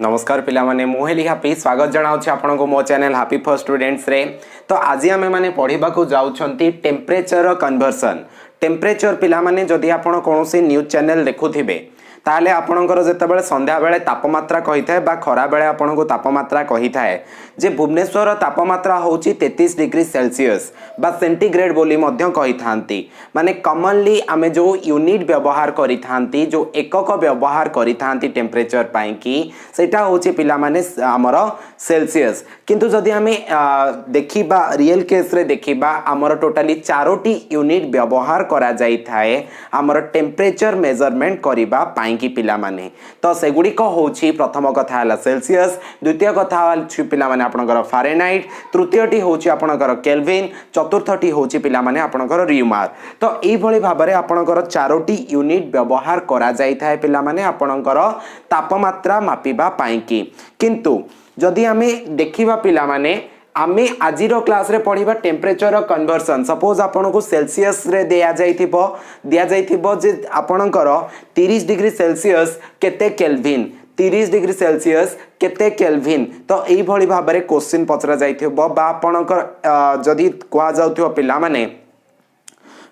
नमस्कार पिला माने मुहेली हापी स्वागत जनाऊँ आपण को मो चैनल हैप्पी फर्स्ट स्टूडेंट्स रे। तो आज आम मैंने पढ़ा जाऊँगी टेम्परेचर कन्वर्सन। टेम्परेचर पिला माने जदि आपण कौन न्यूज चैनल देखुथिबे ताहले आपणकर जेतेबेले संध्या बेले तापमात्रा कही थाए बा खरा बेले आपण को तापमात्रा कही थाए जे भुवनेश्वर तापमात्रा होची 33 डिग्री सेल्सियस बा सेंटीग्रेड बोली मध्य कही थांती। माने कॉमनली आमे जो यूनिट व्यवहार करी थांती जो एकक व्यवहार करी थांती टेम्परेचर पाई की सेटा होची पिला माने हमर सेल्सियस। किंतु जदि आमे देखिबा रियल केस रे देखिबा हमर टोटली 4टी यूनिट व्यवहार करा जाई थाए हमर टेम्परेचर मेजरमेंट करिबा पाई की पिला माने। तो सेगुड़ी को होची प्रथम कथा हला सेल्सियस, द्वितीय कथा हला पिला माने आपनकर फारेनहाइट, तृतीयटी होची आपनकर केल्विन, चतुर्थटी होची पिला माने आपनकर रिमार। तो एई भली भाबरे आपनकर 4टी यूनिट व्यवहार करा जाई थाए पिला माने आपनकर तापमात्रा मापिबा पाई की। किंतु जदि आमे देखिबा पिला माने आमे आजिरो क्लास रे पढ़िबा टेम्परेचर कन्वर्सन। सपोज आपन को सेल्सियस रे दिया जाइथिबो जे आपनकर 30 डिग्री सेल्सियस केते केल्विन, 30 डिग्री सेल्सियस केते केल्विन। तो एई भली भाबरे क्वेश्चन पचरा जाइथिबो बा आपनकर जदि कोआ जाउथिबो पिला माने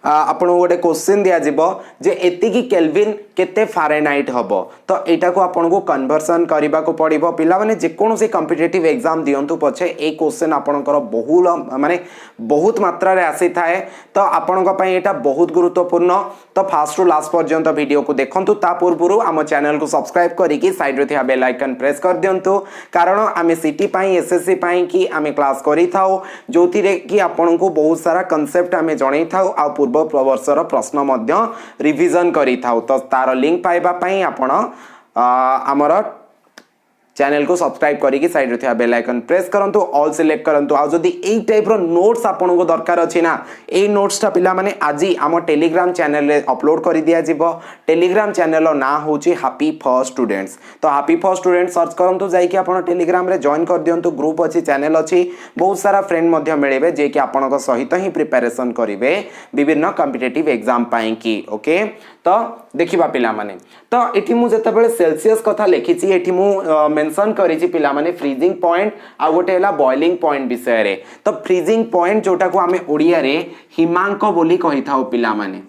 आपण गोटे क्वेश्चन दिया जिवो जे एतिकी केल्विन केते फारेनहाइट हबो। तो एटा को आपण को कन्वर्सन करबा को पड़िबो। पिला माने जे कोनोसी कॉम्पिटिटिव एग्जाम दियंतु पछे ए क्वेश्चन आपणकर बहुल माने बहुत मात्रा रे आसी थाए। तो आपण को पई एटा बहुत गुरुत्वपूर्ण। तो फास्ट टू लास्ट पर्यंत वीडियो को देखंतु। ता पूर्वरु हम चैनल को सब्सक्राइब करी की साइड रे थिया बेल आइकन प्रेस कर दियंतु कारण आमे सिटी पई एसएससी पई की आमे क्लास करी थाओ जोथि रे की आपण को बहुत सारा कांसेप्ट आमे जणै थाओ आ पूर्व वर्षर प्रश्न मध्य रिविजन करी थाओ। तो तार लिंक पाइबा पई आपण हमर चैनल को सब्सक्राइब करी साइड रे बेल आइकन प्रेस करंतु ऑल सिलेक्ट करंतु। आ जदी एई टाइप रो नोट्स आपन को दरकार अछि ना एई नोट्स ता पिला माने आजी हम टेलीग्राम चैनल रे अपलोड करी दिया जिवो। टेलीग्राम चैनल रो ना होची हैप्पी फर्स्ट स्टूडेंट्स। तो हैप्पी फर्स्ट स्टूडेंट सर्च करंतु जाई कि आपन टेलीग्राम रे जॉइन कर दियंतु। ग्रुप अछि, चैनल अछि, बहुत सारा फ्रेंड मध्य मिलेबे जे कि आपन को सहित ही प्रिपरेशन करिवे विभिन्न कॉम्पिटिटिव एग्जाम पाई की। ओके तो देखिबा पिला माने तो एठी मु जते बेले सेल्सियस कथा लिखिछि एठी मु मेंशन करिछि पिला माने फ्रीजिंग पॉइंट आ गोटे हला बॉइलिंग पॉइंट विषय रे। तो फ्रीजिंग पॉइंट जोटा को हमें ओडिया रे हिमांक बोली कहि थाओ पिला माने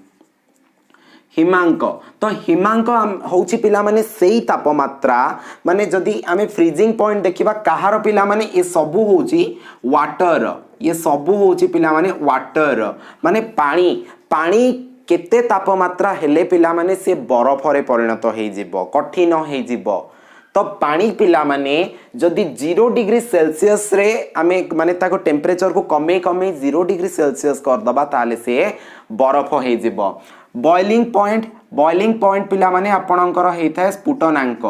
हिमांक। तो हिमांक होची पिला माने सेई तापमात्रा माने जदी हमें फ्रीजिंग पॉइंट देखिबा कहार पिला माने ए सबु होची वाटर, ये सबु होची पिला माने वाटर माने पानी। पानी केते तापमात्रा हेले पिला माने से बरफ रे परिणत हेई जिवो, कठिन हेई जिवो। तो पानी पिला माने जदि 0 डिग्री सेल्सियस रे आमे माने ताको टेम्परेचर को कमे 0 डिग्री सेल्सियस कर दबा ताले से बरफ हेई जिवो। बॉइलिंग पॉइंट पिला माने आपणकर हेई थाए स्फुटनांक।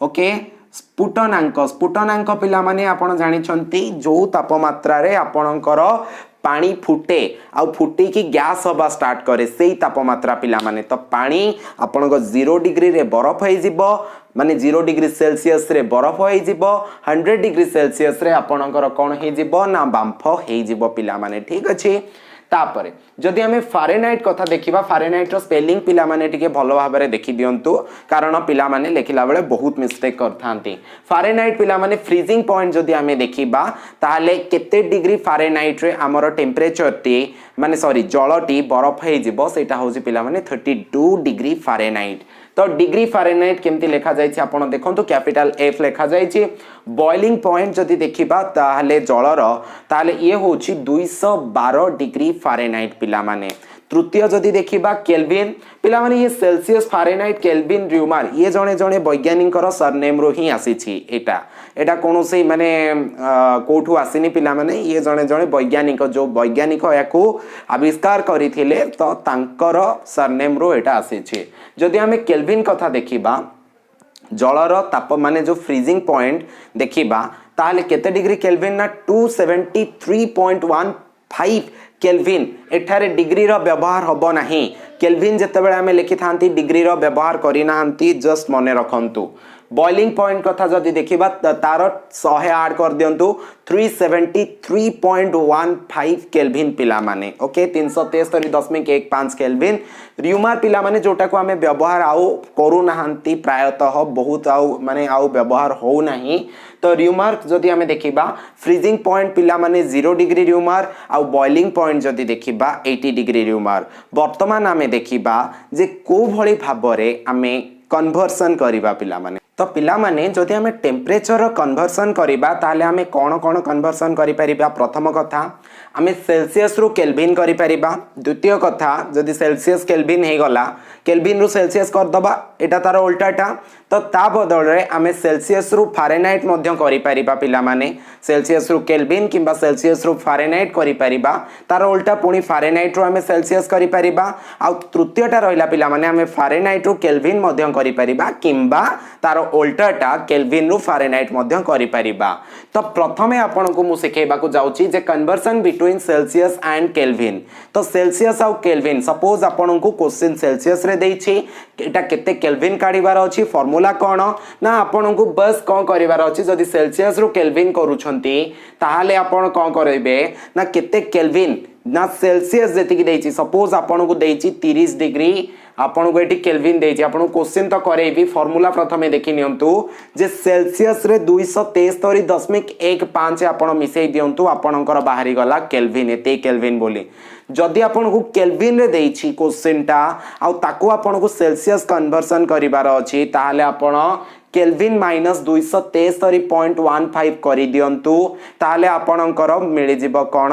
ओके स्फुटनांक पिला माने आपण जानि छंती जो तापमात्रा रे आपणकर पानी फुटे आ फुटी की गैस हवा स्टार्ट करे सेई तापमात्रा पिला माने। तो पानी आपन को 0 डिग्री रे बरफ होई जिवो माने 0 डिग्री सेल्सियस रे बरफ होई जिवो, 100 डिग्री सेल्सियस रे आपनकर कोन हेई जिवो ना बांफ हेई जिवो पिला माने। ठीक अछि। तापरे जदि हमें फारेनहाइट कथा देखिबा फारेनहाइट रो स्पेलिंग पिला माने टिके भलो भाबरे देखि दियंतु कारण पिला माने लेखिला बेले बहुत मिस्टेक करथांती। फारेनहाइट पिला माने फ्रीजिंग पॉइंट जदि हमें देखिबा ताले केते डिग्री फारेनहाइट रे हमर टेम्परेचर टी माने सॉरी जलटी बरफ हेई जिवो सेटा होची पिला माने 32 डिग्री फारेनहाइट। तो डिग्री फारेनहाइट केमती लेखा जायछि आपण देखंतु कैपिटल एफ लेखा जायछि। बॉइलिंग पॉइंट जदि देखिबा ताले जलर ताले ये होछि 212 डिग्री फारेनहाइट पिला माने। तृतीय जदि देखिबा केल्विन पिला माने ये सेल्सियस फारेनहाइट केल्विन रिमार ये जणे जणे वैज्ञानिकर सरनेम रो ही आसीछि। एटा कोनोसे माने कोठु आसीनी पिला माने ये जणे जणे वैज्ञानिक जो वैज्ञानिक याकू आविष्कार करिथिले तो तांकर सरनेम रो एटा आसीछि। जदि हमें केल्विन कथा देखिबा जलर ताप माने जो फ्रीजिंग पॉइंट देखिबा ताले केते डिग्री केल्विन ना 273.15 केल्विन। एठारे डिग्री रो व्यवहार हबो नाही। केल्विन जते बेले हमें लिखि थांती डिग्री रो व्यवहार करि नांती जस्ट मने रखंतु बॉइलिंग पॉइंट कथा जदि देखिबा तार 100 ऐड कर दियंतु 373.15 केल्विन पिला माने ओके 373.15 केल्विन र्यूमार पिला माने जोटा को हमें व्यवहार आउ करू नाहंती प्रायतः बहुत आउ माने आउ व्यवहार हो नाही तो र्यूमार जदि हमें देखिबा फ्रीजिंग पॉइंट पिला माने 0 डिग्री र्यूमार आउ बॉइलिंग पॉइंट जदि देखिबा 80 डिग्री र्यूमार वर्तमान हमें देखिबा जे को भली भाबरे हमें कन्वर्सन करिबा पिला माने तो पिला माने जदि हमें टेम्परेचर कन्वर्सन करिबा ताले हमें कोन कोन कन्वर्सन करि परिबा प्रथम कथा हमें सेल्सियस रु केल्विन करि परिबा द्वितीय कथा जदि सेल्सियस केल्विन हे गला केल्विन रु सेल्सियस कर दबा एटा तार उल्टाटा तो ता बदल रे हमें सेल्सियस रु फारेनहाइट मध्य करि परिबा पिला माने सेल्सियस रु केल्विन किंबा सेल्सियस रु फारेनहाइट करि परिबा तार उल्टा पुनी फारेनहाइट रु हमें सेल्सियस करि परिबा आ तृतीयटा रहिला पिला माने हमें फारेनहाइट रु केल्विन मध्य करि परिबा किंबा तार उल्टाटा केल्विन रु फारेनहाइट मध्य करि परिबा तो प्रथमे आपन को मु सिखेबा को जाउची जे conversion between Celsius and Kelvin तो सेल्सियस आ केल्विन सपोज आपन को क्वेश्चन सेल्सियस रे देइछि एटा केते केल्विन काढिबार अछि फार्मूला कोन ना आपन को बस कोन करिवार अछि जदि सेल्सियस रु केल्विन करूछंती ताहाले आपन कोन करबे ना केते केल्विन ना सेल्सियस जेतिकी देइछि सपोज आपन को देइछि 30 डिग्री आपन को एटी केल्विन देइछि आपन क्वेश्चन तो करेबी फार्मूला प्रथमे देखि नियंतु जे सेल्सियस रे 273.15 आपन मिसै दियंतु आपनकर बाहरी गला केल्विन एते केल्विन बोली जदि आपन को केल्विन रे देइछि क्वेश्चन ता आ ताको आपन को सेल्सियस कन्वर्सन करिवार अछि ताहाले आपन केल्विन माइनस 273.15 करि दियंतु ताहाले आपनकर मिलि जिवो कोन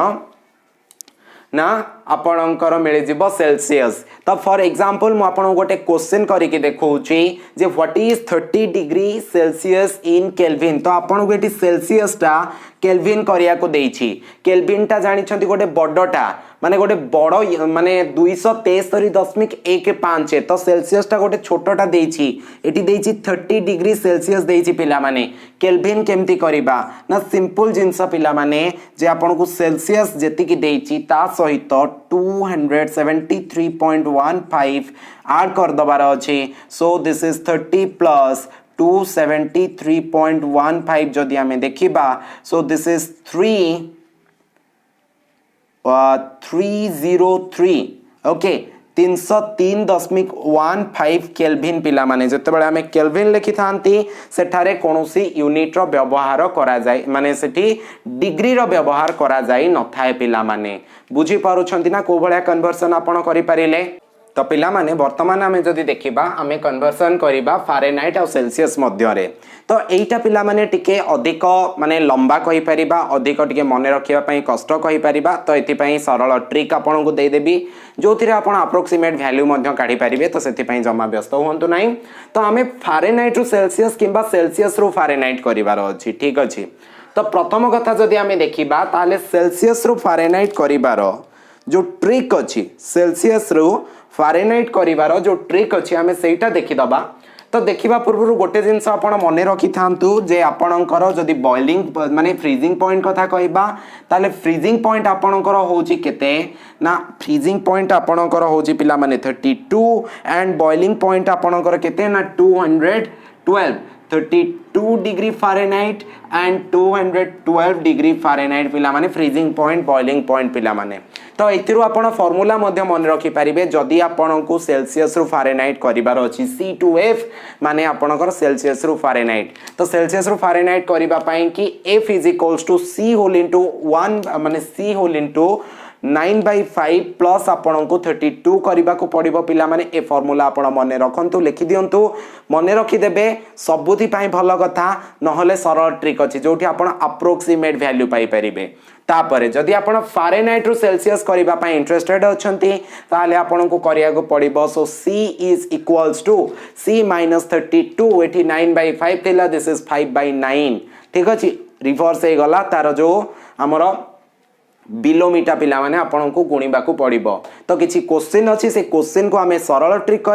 ना आपणकर मिल जीवो सेल्सियस तो फॉर एग्जांपल मु आपन गोटे क्वेश्चन करिके देखौची जे what is 30 degree Celsius in Kelvin तो आपन गोटी सेल्सियस टा केल्विन करिया को देइछि केल्विन टा जानि छथि गोटे बडटा माने गोटे बड़ माने 273.15 तो सेल्सियस टा गोटे छोटटा देइछि एटी देइछि 30 डिग्री सेल्सियस देइछि पिला माने केल्विन केमती करिबा ना सिंपल जिंस पिला माने जे आपन को सेल्सियस जेति की देइछि ता सहित 273.15 ऐड कर दबार अछि सो दिस इज 30 प्लस 273.15 जदि हमें देखिबा so this is 303 okay 303.15 kelvin पिला माने जते बेले हमें केल्विन लिखि थांती सेठारे कोनोसी यूनिट रो व्यवहार करा जाय माने सेठी डिग्री रो व्यवहार करा जाय न थाए पिला माने बुझी पारुछंती ना को भलिया कन्वर्सन आपण करि परिले तो पिला माने वर्तमान हमें जदि देखिबा हमें कन्वर्सन करिबा फारेनहाइट और सेल्सियस मध्य रे तो एटा पिला माने टिके अधिक माने लंबा कहि परिबा अधिक टिके मने रखिबा पई कष्ट कहि परिबा तो एति पई सरल ट्रिक आपण को दे देबी जोथिरे आपण अप्रोक्सीमेट वैल्यू मध्य काढी परिबे तो सेति पई जमा व्यस्त होंतु नाही तो हमें फारेनहाइट रु सेल्सियस किंबा सेल्सियस रु फारेनहाइट करिवार अछि ठीक अछि तो प्रथम कथा जदि हमें देखिबा ताले सेल्सियस रु फारेनहाइट करिवार जो ट्रिक अछि सेल्सियस रु फारेनहाइट करिवार जो ट्रिक अछि हमें सेटा देखि दबा तो देखिबा पूर्व गोटे जिंस आपण मने रखि थांतु जे आपणकर जदि बॉइलिंग माने फ्रीजिंग पॉइंट कथा कहबा ताले फ्रीजिंग पॉइंट आपणकर होउची केते ना फ्रीजिंग पॉइंट आपणकर होउची पिला माने 32 एंड बॉइलिंग पॉइंट आपणकर केते ना 212 32 degree Fahrenheit and 212 degree Fahrenheit पिला माने फ्रीजिंग पॉइंट बॉइलिंग पॉइंट पिला माने तो एथिरु आपण फार्मूला मध्य मन रखि परिबे जदि आपण को सेल्सियस रु फारेनहाइट करिवार अछि C2F माने आपणकर सेल्सियस रु फारेनहाइट तो सेल्सियस रु फारेनहाइट करिबा पई कि F = C होल इनटू 1 माने C होल इनटू 9/5 प्लस आपन को 32 करबा को पड़िबो पिला माने ए फार्मूला आपण मने रखंतु लिखि दियंतु मने रखि देबे सबुथि पई भलो कथा नहले सरल ट्रिक अछि जोठी आपण अप्रोक्सीमेट वैल्यू पाई परिबे तापरे जदि आपण फारेनहाइट रु सेल्सियस करबा पई इंटरेस्टेड अछंती ताले आपण को करिया को पड़िबो so C is equals to C - 32 एठी 9/5 थिला दिस इज 5/9 ठीक अछि रिवर्स हे गला तार जो हमरो बिलोमीटा पिला माने आपन को गुणिबा को पड़िबो तो किछि क्वेश्चन अछि से क्वेश्चन को हमें सरल ट्रिक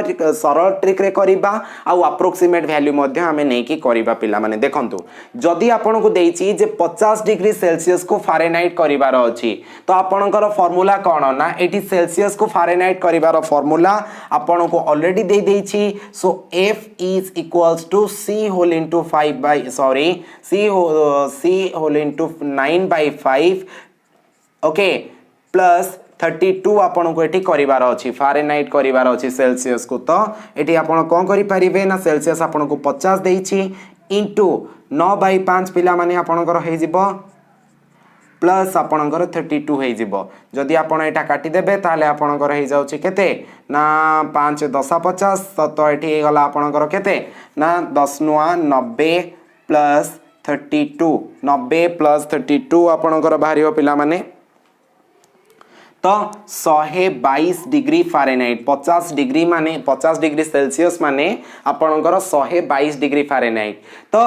रे करिबा आ अप्रोक्सीमेट वैल्यू मध्ये हमें नै कि करिबा पिला माने देखंतु जदि आपन को देछि जे 50 डिग्री सेल्सियस को फारेनहाइट करिवार अछि तो आपनकर फार्मूला कोन ना एटी सेल्सियस को फारेनहाइट करिवार फार्मूला आपन को ऑलरेडी दे देछि so F is equals to C whole into 5 by sorry C whole into 9/5 okay plus 32 आपन को एठी करिवार अछि फारेनहाइट करिवार अछि सेल्सियस को तो एठी आपन कोन करि परिबे ना सेल्सियस आपन को 50 देछि इनटू 9/5 पिला माने आपनकर हे जिवो प्लस आपनकर 32 हे जिवो जदि आपन एटा काटि देबे ताले आपनकर हे जाउछि केते ना 5 10 50 तो एठी हे गला आपनकर केते ना 10 9 90 प्लस 32 90 प्लस 32 आपनकर बाहरियो पिला माने तो 122 डिग्री फारेनहाइट 50 डिग्री माने 50 डिग्री सेल्सियस माने आपनकर 122 डिग्री फारेनहाइट तो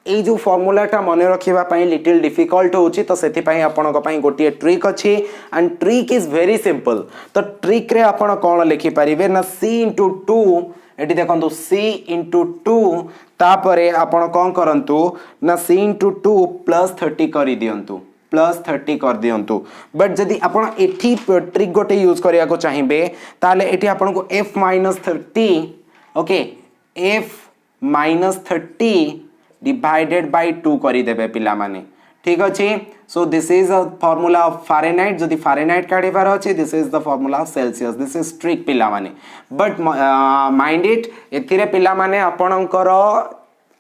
ए जो फार्मूलाटा मन रखिबा पई लिटिल डिफिकल्ट होची तो सेति पई आपन को पई गोटिए ट्रिक अछि and trick is very simple तो ट्रिक रे आपन कोन लिखि परिबे ना c * 2 एटी देखंतु c * 2 तापरे आपन कोन करंतु ना c * 2 + 30 करि दियंतु +30 कर दियंतु बट जदि आपण एठी ट्रिक गोटे यूज करिया को चाहिबे ताले एठी आपण को f - 30 okay f - 30 divided by 2 करि देबे पिला माने ठीक अछि so this is a formula of Fahrenheit जदि फारेनहाइट काढिबार अछि this is the formula of Celsius this is trick पिला माने बट माइंड इट एथिरे पिला माने आपणकर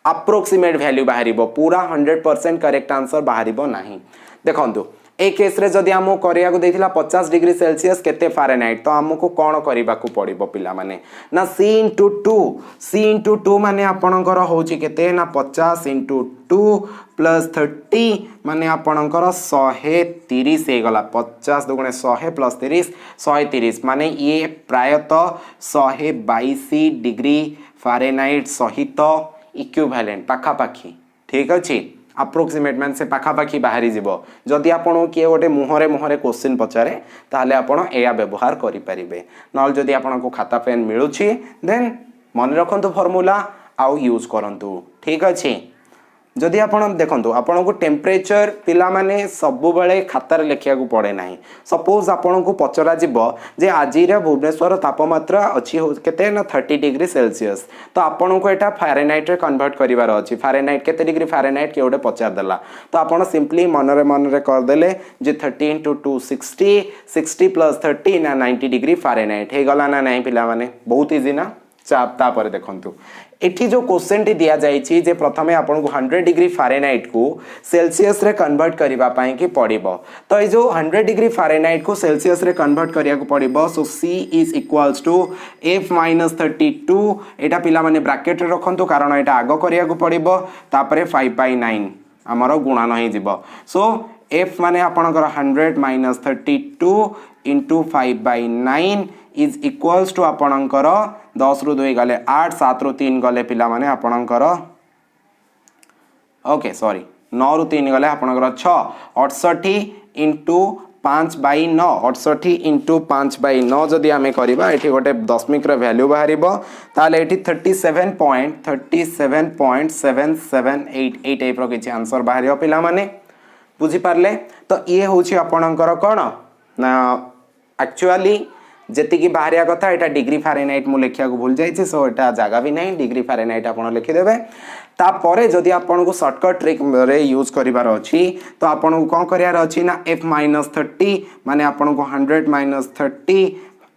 अप्रोक्सीमेट वैल्यू बाहरिबो पूरा 100% करेक्ट आंसर बाहरिबो नाही देखंतु ए केस रे जदि हमो करिया को देथिला 50 डिग्री सेल्सियस केते फारेनहाइट तो हमको कोन करिबा को पड़िबो पिला माने ना c * 2 माने आपणकर होची केते ना 50 * 2 + 30 माने आपणकर 130 हे गला 50 * 100 + 30 130 माने ये प्रायतः 122 डिग्री फारेनहाइट सहित इक्विवेलेंट पाखा पाखी ठीक अछि अप्रोक्सीमेट मान से पाखा पाखी बाहरी जीवो जदि आपण किए गोटे मुहरे मुहरे क्वेश्चन पचारे ताले आपण एया व्यवहार करि परिबे नल जदि आपण को खाता पेन मिलुछि देन मन रखंतु फार्मूला आउ यूज करंतु ठीक अछि जदि आपण देखंतु आपण को टेम्परेचर पिला माने सब बेले खातार लेखिया को पड़े नाही सपोज आपण को पचरा जीवो जे आजी रे भुवनेश्वर तापमात्रा अछि केते ना 30 डिग्री सेल्सियस तो आपण को एटा फारेनहाइट रे कन्वर्ट करिवार अछि फारेनहाइट केते डिग्री फारेनहाइट के ओडे पचार देला तो आपण सिंपली मनरे कर देले जे 30 * 2 60 60 + 30 ना 90 डिग्री फारेनहाइट हे गला ना नाही पिला माने बहुत इजी ना चापता पर देखंतु एठी जो क्वेश्चन टी दिया जायछि जे प्रथमे आपन को 100 डिग्री फारेनहाइट को सेल्सियस रे कन्वर्ट करिबा पई कि पड़िबो तो ए जो 100 डिग्री फारेनहाइट को सेल्सियस रे कन्वर्ट करिया को पड़िबो so c is equals to f - 32 एटा पिला माने ब्रैकेट रे रखंतु कारण एटा आगो करिया को पड़िबो तापरे 5/9 हमरो गुणा नहि जिवो सो f माने आपनकर 100 - 32 * 5/9 इज इक्वल्स टू आपनकर 10 रु 2 गले 8 7 रु 3 गले पिला माने आपनकर ओके सॉरी 9 रु 3 गले आपनकर 6 68 * 5/9 68 * 5/9 जदि हमें करिबा एठी गोटे दशमिक रे वैल्यू बाहरिबो ताले एठी 37.778 ए टाइप रो किछि आंसर बाहरियो पिला माने बुझी पारले तो ये होछि आपनकर कोन ना एक्चुअली जेति की बाहरिया कथा एटा डिग्री फारेनहाइट मु लेखिया को भूल जाइछि सो एटा जागा भी नहीं डिग्री फारेनहाइट आपण लिखि देबे ता परे जदि आपण को शॉर्टकट ट्रिक रे यूज करिवार अछि तो आपण को कोन करियार अछि ना f - 30 माने आपण को 100 - 30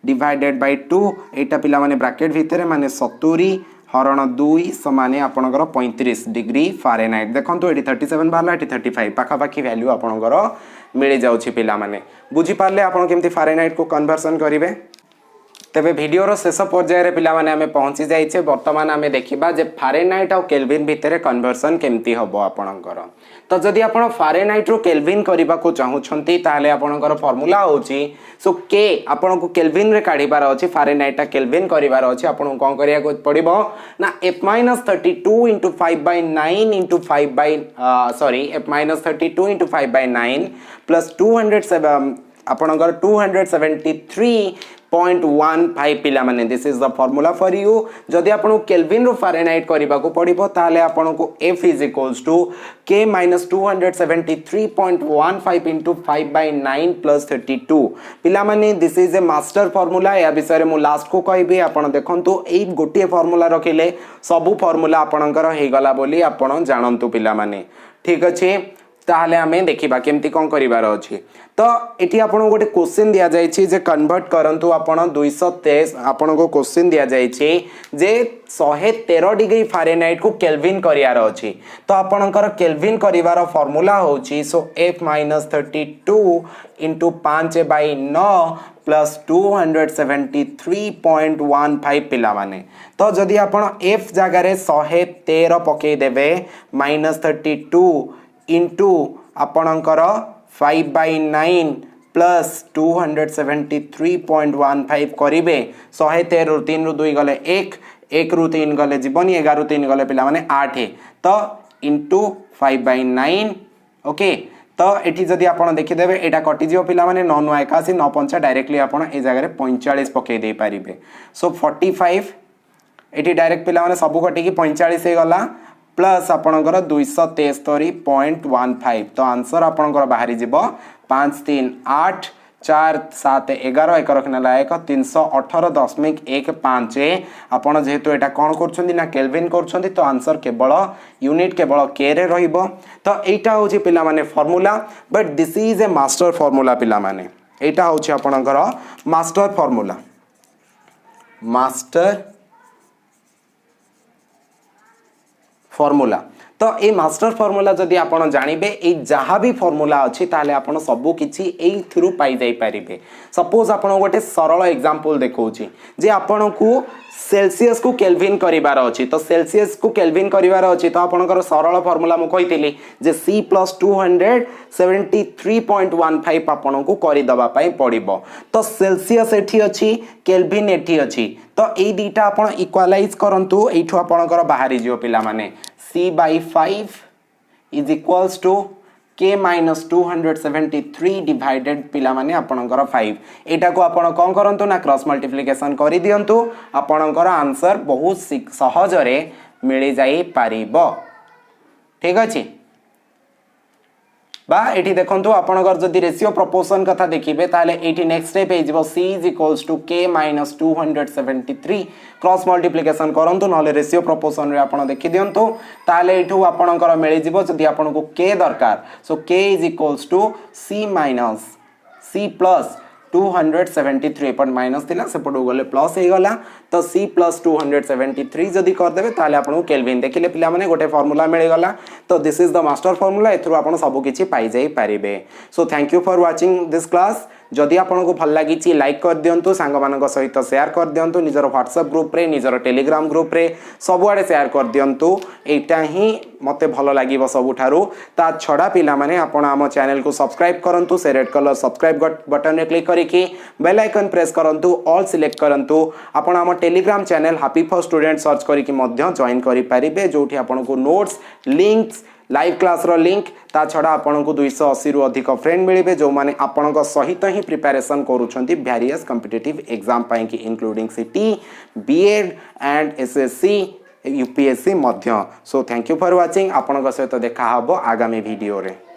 डिवाइडेड बाय 2 एटा पिला माने ब्रैकेट भितरे माने 70 हरण 2 समाने आपणकर 35 डिग्री फारेनहाइट देखंतु एटी 37 बाला एटी 35 पाखा पाखी वैल्यू आपणकर मिल जाउछि पिला माने बुझी पारले आपण केमती फारेनहाइट को कन्वर्सन करिवे तेबे वीडियोर शेष पर्यायर पिला माने आमे पहुंची जाइछे। वर्तमान आमे देखिबा जे फारेनहाइट और केल्विन भितर कन्वर्सन केमती हबो आपणकर। तो जदि आपण फारेनहाइट रो केल्विन करबा को चाहुछंती ताले आपणकर फार्मूला होची सो के आपण को केल्विन रे काढिबार अछि, फारेनहाइट टा केल्विन करिवार अछि। आपण कोन करिया को पड़िबो ना f-32 * 5/9 * 5/, f-32 * 5/9 प्लस 207 आपणकर 273.15 पिला माने this is the formula for you. जदि आपन केल्विन रो फारेनहाइट करबा को पड़िबो ताले आपन को f = k - 273.15 * 5/9 + 32 पिला माने this is a master formula. या विषय मु लास्ट को कहबी आपन देखंतु एई गोटिए फार्मूला रखिले सब फार्मूला आपनकर हे गला बोली आपन जानंतु पिला माने। ठीक अछि, ताहले हमें देखिबा केमती कोन करिवार अछि। तो एठी आपन गोटे क्वेश्चन दिया जाय छी जे कन्वर्ट करंतु आपन 223 आपन को क्वेश्चन दिया जाय छी जे 113 डिग्री फारेनहाइट को केल्विन करियार अछि। तो आपनकर केल्विन करिवार फार्मूला होची सो f-32 * 5/9 प्लस 273.15 पिला माने। तो जदि आपन f जगह रे 113 पके देबे -32 इंटू आपणकर 5/9 प्लस 273.15 करिवे 113 रु 3 रु 2 गले 1 रु 3 गले जीवन 11 रु 3 गले पिला माने 8 तो इंटू 5/9 ओके। तो एठी जदि आपण देखि देबे एटा कटि जियो पिला माने 9 9 81 9 5 डायरेक्टली आपण ए जगह रे 45 पके दे पारिबे। सो 45 एठी डायरेक्ट पिला माने सब कटि की 45 हे गला प्लस आपणकर 273.15। तो आंसर आपणकर बाहरी जीवो 5 3 8 4 7 11 1 रखनेला 1 318.15। आपण जेहेतु एटा कोन करछंदी ना केल्विन करछंदी तो आंसर केवल यूनिट केवल के रे रहिबो। तो एटा होची पिला माने formula but this is a master formula पिला माने। एटा होची आपणकर मास्टर फार्मूला, मास्टर फार्मूला। तो ए मास्टर फार्मूला जदि आपण जानिबे ए जहाँ भी फार्मूला अछि ताले आपण सबु किछि एई थ्रू पाई जाई परिबे। सपोज आपण गोटे सरल एग्जांपल देखौछि जे आपण को सेल्सियस को केल्विन करिवार अछि। तो सेल्सियस को केल्विन करिवार अछि तो आपणकर सरल फार्मूला मु कहितली जे c + 273.15 आपण को करि दबा पई पड़िबो। तो सेल्सियस एठी अछि, केल्विन एठी अछि। तो ए दीटा आपण इक्वलाइज करंतु एठो आपणकर बाहरी जियो पिला माने c/5 = k - 273 डिवाइडेड पिला माने आपणकर 5। एटा को आपण कोन करंतु ना क्रॉस मल्टीप्लिकेशन करि दियंतु आपणकर आंसर बहुत सहज रे मिलि जाई पारिबो। ठीक अछि बा एठी देखंतु आपणकर जदि रेशियो प्रोपोर्शन कथा देखिबे ताले एठी नेक्स्ट स्टेप हे जिवो c = k - 273 क्रॉस मल्टीप्लिकेशन करंतु नले रेशियो प्रोपोर्शन रे आपण देखि दियंतु ताले एठू आपणकर मिलि जिवो जदि आपनको k दरकार सो k = c plus 273 point minus थिला सेपट गले प्लस हे गला। तो c + 273 जदि कर देबे ताले आपन केल्विन देखिले पिला माने गोटे फार्मूला मिल गला। तो this is the master formula. एथरो आपन सब किछि पाई जाई परिबे। So thank you for watching this class. जदि आपन को भल लागि छि लाइक कर दियंतु, सांग मानक सहित शेयर कर दियंतु, निजर व्हाट्सएप ग्रुप रे निजर टेलीग्राम ग्रुप रे सबुआडे शेयर कर दियंतु। एटा ही मते भल लागिबो सबुठारु। ता छडा पिला माने आपन आम चैनल को सब्सक्राइब करंतु, से रेड कलर सब्सक्राइब बटन रे क्लिक करिकि बेल आइकन प्रेस करंतु, ऑल सिलेक्ट करंतु। आपन आम Telegram channel happy for student search करिकि मध्य जॉइन करि परिबे, जोठी आपन को नोट्स लिंक्स लाइव क्लास रो लिंक ता छडा आपन को 280 रु अधिक फ्रेंड मिलिबे जो माने आपन को सहित ही प्रिपरेशन करूछंती वेरियस कॉम्पिटिटिव एग्जाम पाई कि including CT BEd and SSC UPSC मध्य। So thank you for watching. आपन को सहित देखा हबो आगामी वीडियो रे।